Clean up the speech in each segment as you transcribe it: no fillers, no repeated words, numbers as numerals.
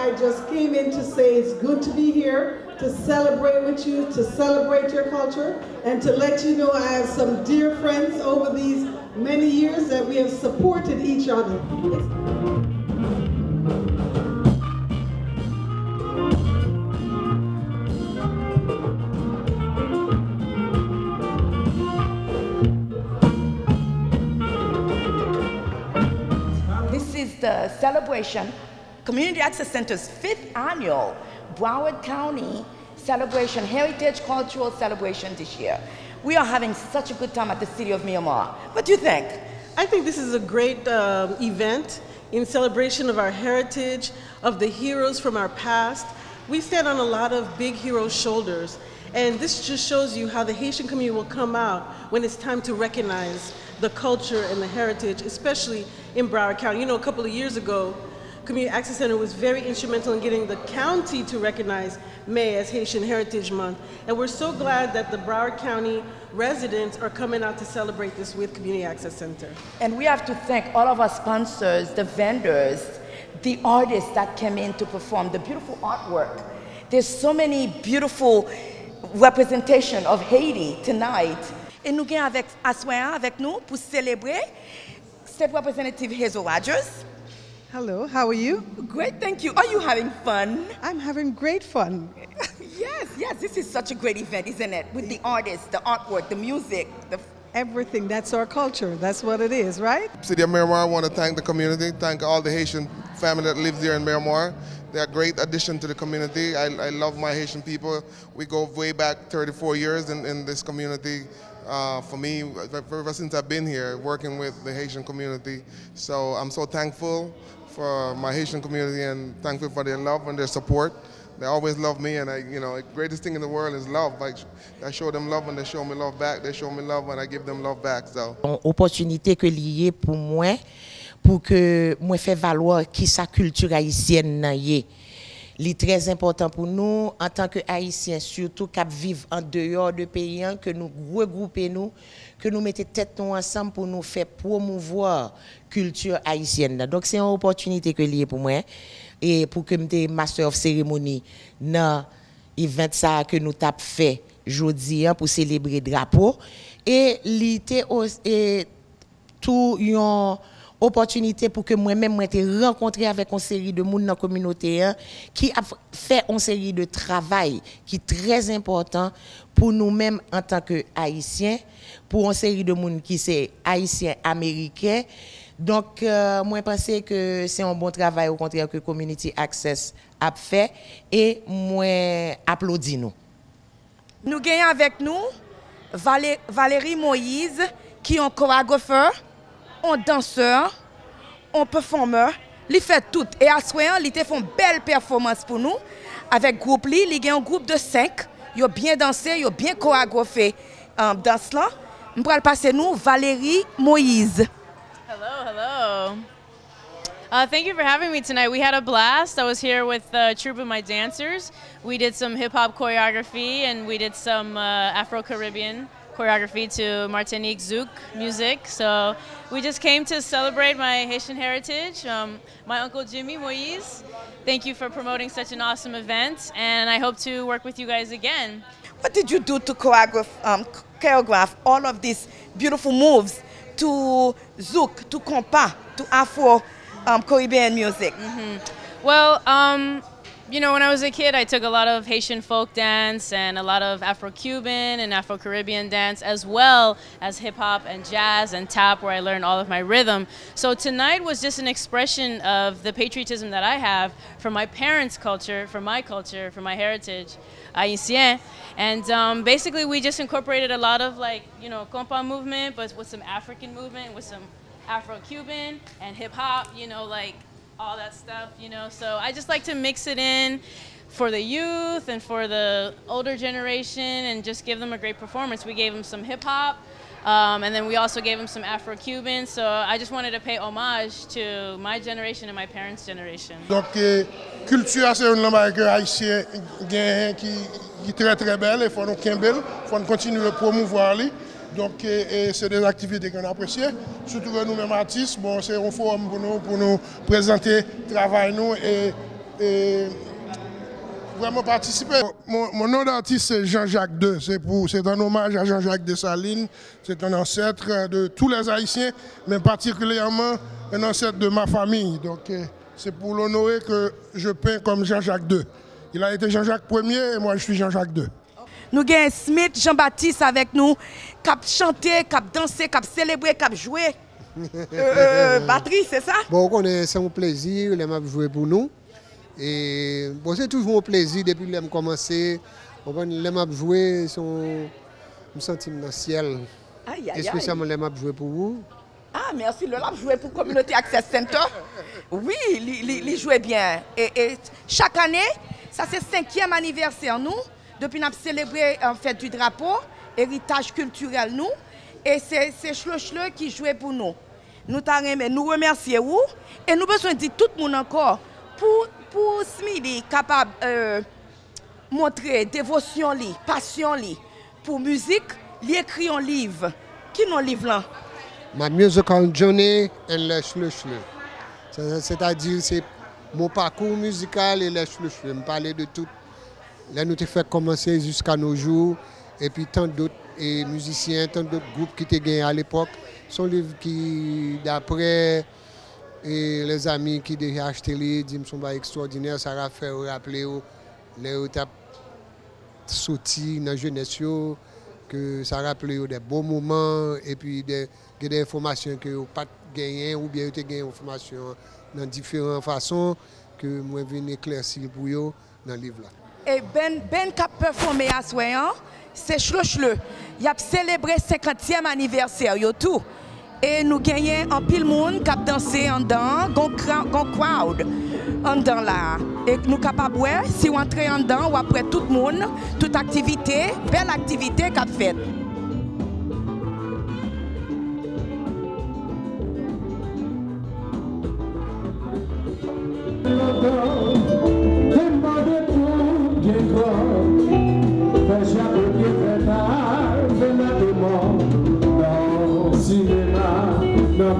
I just came in to say it's good to be here, to celebrate with you, to celebrate your culture, and to let you know I have some dear friends over these many years that we have supported each other. This is the celebration, Community Access Center's 5th annual Broward County celebration, Heritage Cultural Celebration this year. We are having such a good time at the city of Miramar. What do you think? I think this is a great event in celebration of our heritage, of the heroes from our past. We stand on a lot of big heroes' shoulders, and this just shows you how the Haitian community will come out when it's time to recognize the culture and the heritage, especially in Broward County. You know, a couple of years ago, Community Access Center was very instrumental in getting the county to recognize May as Haitian Heritage Month. And we're so glad that the Broward County residents are coming out to celebrate this with Community Access Center. And we have to thank all of our sponsors, the vendors, the artists that came in to perform, the beautiful artwork. There's so many beautiful representation of Haiti tonight. Et nous avons avec nous pour célébrer State Representative Hazel Rogers. Hello, how are you? Great, thank you. Are you having fun? I'm having great fun. Yes, this is such a great event, isn't it? With the artists, the artwork, the music, everything. That's our culture. That's what it is, right? City of Miramar, I want to thank the community, thank all the Haitian family that lives here in Miramar. They're a great addition to the community. I love my Haitian people. We go way back 34 years in this community. For me, ever since I've been here, working with the Haitian community. So I'm so thankful for my Haitian community and thankful for their love and their support. They always love me, and the greatest thing in the world is love. Like, I show them love and they show me love back. They show me love and I give them love back. So. Opportunité que liée pour moi, pour que moi fait valoir qui sa culture haïtienne nan yé. C'est très important pour nous, en tant que Haïtiens, surtout qui vivent en dehors de pays, que nous regroupons, que nous mettons tête nous ensemble pour nous faire promouvoir la culture haïtienne. Donc c'est une opportunité que liée pour moi et pour que je sois Master of Ceremony dans l'événement ça que nous avons fait aujourd'hui pour célébrer le drapeau. Et l'été tout une opportunité pour que moi-même me rencontrer avec une série de monde dans la communauté qui a fait une série de travail qui est très important pour nous-mêmes en tant que Haïtiens, pour une série de monde qui sont Haïtiens américains. Donc moi je pense que c'est un bon travail au contraire que Community Access a fait et moi applaudis nous. Nous gagnons avec nous Valerie Moise qui est un chorégrapheur, un danseur, un performeur, il fait tout. Et à ce moment, il fait une belle performance pour nous. Avec le groupe, il y a un groupe de 5. Il a bien dansé, il a bien chorégraphié dans cela. Je vais passer nous Valerie Moise. Hello. Thank you for having me tonight. We had a blast. I was here with a troupe of my dancers. We did some hip-hop choreography and we did some Afro-Caribbean choreography to Martinique Zouk music. So we just came to celebrate my Haitian heritage. My uncle Jimmy Moise, thank you for promoting such an awesome event, and I hope to work with you guys again. What did you do to choreograph all of these beautiful moves to Zouk, to compas, to Afro-Caribbean music? Well, you know, when I was a kid, I took a lot of Haitian folk dance and a lot of Afro-Cuban and Afro-Caribbean dance, as well as hip-hop and jazz and tap, where I learned all of my rhythm. So tonight was just an expression of the patriotism that I have for my parents' culture, for my heritage, Haitien. And basically, we just incorporated a lot of, like, you know, compa movement, but with some African movement, with some Afro-Cuban and hip-hop, you know, like, all that stuff, you know. So I just like to mix it in for the youth and for the older generation and just give them a great performance. We gave them some hip hop and then we also gave them some Afro-Cuban. So I just wanted to pay homage to my generation and my parents' generation. Donc culture c'est une langue haïtienne qui est très belle, il faut nous kembel, faut continuer à promouvoir li. Donc c'est des activités qu'on apprécie, surtout que nous-mêmes artistes, bon, c'est un forum pour nous présenter le travail nous et vraiment participer. Mon nom d'artiste c'est Jean-Jacques II. C'est un hommage à Jean-Jacques Dessalines. C'est un ancêtre de tous les Haïtiens, mais particulièrement un ancêtre de ma famille. Donc c'est pour l'honorer que je peins comme Jean-Jacques II. Il a été Jean-Jacques Ier et moi je suis Jean-Jacques II. Nous avons Smith, Jean-Baptiste avec nous, qui a chanté, qui a dansé, qui a célébré, qui a joué. Batterie, c'est ça? Bon, c'est un plaisir, les m'a joué pour nous. Et bon, c'est toujours un plaisir depuis que j'ai commencé. Les m'a joué, sont un sentiment dans le ciel. Spécialement les m'a joué pour vous. Ah, merci, le l'a joué pour Community Access Center. Oui, il jouait bien. Et chaque année, ça c'est 5e anniversaire, nous. Depuis qu'on a célébré en fait du drapeau, héritage culturel, nous. Et c'est Shleu qui jouait pour nous. Nous remercions et nous besoin de tout le monde encore pour Smidi capable montrer dévotion, passion pour musique, il écrit un livre. Qui est un livre là? My musical journey and le Shleu. C'est-à-dire c'est mon parcours musical et le Shleu. Je me parler de tout. Là nous avons fait commencer jusqu'à nos jours et puis tant d'autres musiciens, tant d'autres groupes qui étaient gagnés à l'époque. Son livre qui, d'après les amis qui déjà acheté les disent sont extraordinaire, ça a fait rappeler les étapes sorties dans la jeunesse, que ça rappelle des beaux moments et puis des informations que vous n'avez pas gagnées ou bien vous avez gagné des informations dans différentes façons que moi je viens éclaircir pour vous dans le livre là. Et Ben qui a performé à Soyan, c'est Shleu. Il a célébré 50e anniversaire tout. Et nous gagnons un pile monde qui a dansé en dedans, un crowd en dedans là. Et nous sommes capables, si on entre en dedans ou après tout le monde, toute activité, belle activité qu'a faite.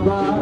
Bye.